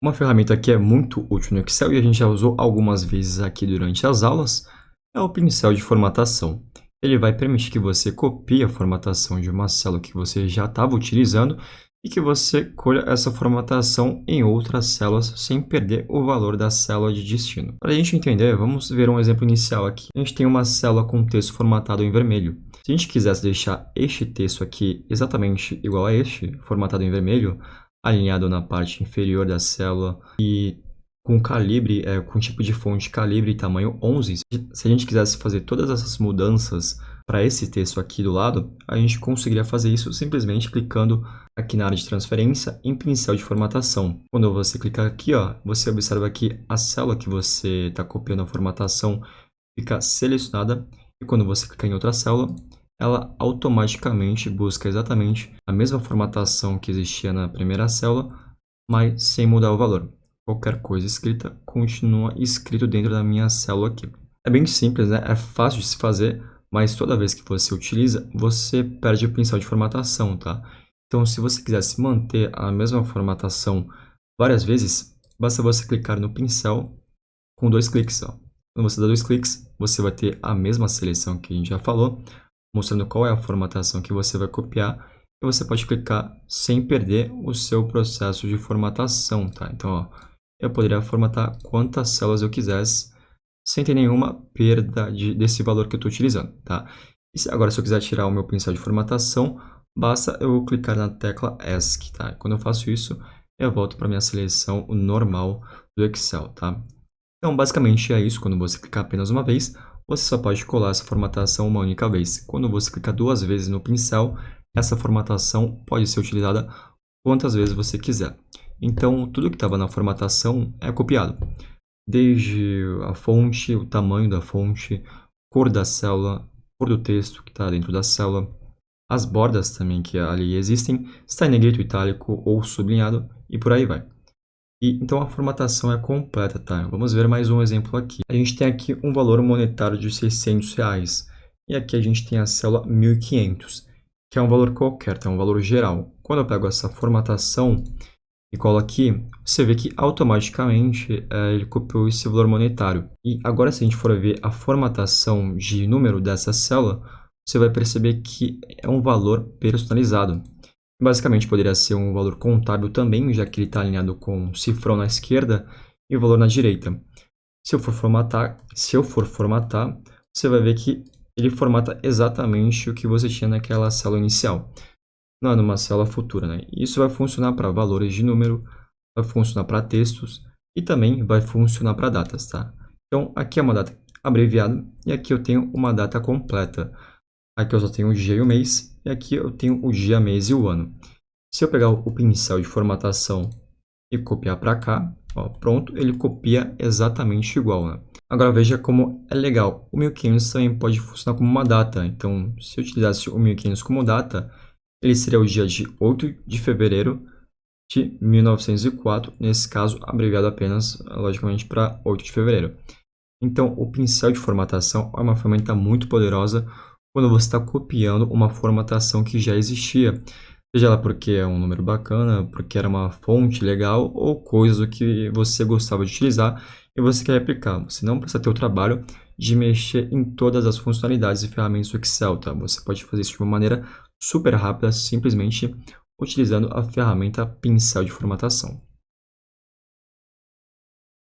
Uma ferramenta que é muito útil no Excel e a gente já usou algumas vezes aqui durante as aulas é o pincel de formatação. Ele vai permitir que você copie a formatação de uma célula que você já estava utilizando e que você colha essa formatação em outras células sem perder o valor da célula de destino. Para a gente entender, vamos ver um exemplo inicial aqui. A gente tem uma célula com texto formatado em vermelho. Se a gente quisesse deixar este texto aqui exatamente igual a este, formatado em vermelho, alinhado na parte inferior da célula e com calibre, com tipo de fonte calibre e tamanho 11. Se a gente quisesse fazer todas essas mudanças para esse texto aqui do lado, a gente conseguiria fazer isso simplesmente clicando aqui na área de transferência em pincel de formatação. Quando você clicar aqui, ó, você observa que a célula que você está copiando a formatação fica selecionada e quando você clicar em outra célula, ela automaticamente busca exatamente a mesma formatação que existia na primeira célula, mas sem mudar o valor. Qualquer coisa escrita continua escrito dentro da minha célula aqui. É bem simples, né? É fácil de se fazer, mas toda vez que você utiliza, você perde o pincel de formatação, tá? Então, se você quisesse manter a mesma formatação várias vezes, basta você clicar no pincel com 2 cliques, ó. Quando você dá 2 cliques, você vai ter a mesma seleção que a gente já falou, mostrando qual é a formatação que você vai copiar, e você pode clicar sem perder o seu processo de formatação, tá? Então, ó, eu poderia formatar quantas células eu quisesse, sem ter nenhuma perda desse valor que eu estou utilizando, tá? Agora, se eu quiser tirar o meu pincel de formatação, basta eu clicar na tecla ESC, tá? Quando eu faço isso, eu volto para minha seleção normal do Excel, tá? Então, basicamente é isso. Quando você clicar apenas uma vez, você só pode colar essa formatação uma única vez. Quando você clicar 2 vezes no pincel, essa formatação pode ser utilizada quantas vezes você quiser. Então, tudo que estava na formatação é copiado. Desde a fonte, o tamanho da fonte, cor da célula, cor do texto que está dentro da célula, as bordas também que ali existem, se está em negrito, itálico ou sublinhado, e por aí vai. Então a formatação é completa, tá? Vamos ver mais um exemplo aqui. A gente tem aqui um valor monetário de R$ 600. E aqui a gente tem a célula 1.500, que é um valor qualquer, tá? Um valor geral. Quando eu pego essa formatação e colo aqui, você vê que automaticamente ele copiou esse valor monetário. E agora, se a gente for ver a formatação de número dessa célula, você vai perceber que é um valor personalizado. Basicamente, poderia ser um valor contábil também, já que ele está alinhado com o cifrão na esquerda e o valor na direita. Se eu for formatar, você vai ver que ele formata exatamente o que você tinha naquela célula inicial, não é numa célula futura, né? Isso vai funcionar para valores de número, vai funcionar para textos e também vai funcionar para datas, tá? Então, aqui é uma data abreviada e aqui eu tenho uma data completa. Aqui eu só tenho o dia e o mês, e aqui eu tenho o dia, mês e o ano. Se eu pegar o pincel de formatação e copiar para cá, ó, pronto, ele copia exatamente igual, né? Agora veja como é legal. O 1500 também pode funcionar como uma data. Então, se eu utilizasse o 1500 como data, ele seria o dia de 8 de fevereiro de 1904, nesse caso abreviado apenas, logicamente, para 8 de fevereiro. Então, o pincel de formatação é uma ferramenta muito poderosa quando você está copiando uma formatação que já existia, seja lá porque é um número bacana, porque era uma fonte legal ou coisa que você gostava de utilizar e você quer aplicar. Você não precisa ter o trabalho de mexer em todas as funcionalidades e ferramentas do Excel, tá? Você pode fazer isso de uma maneira super rápida, simplesmente utilizando a ferramenta pincel de formatação.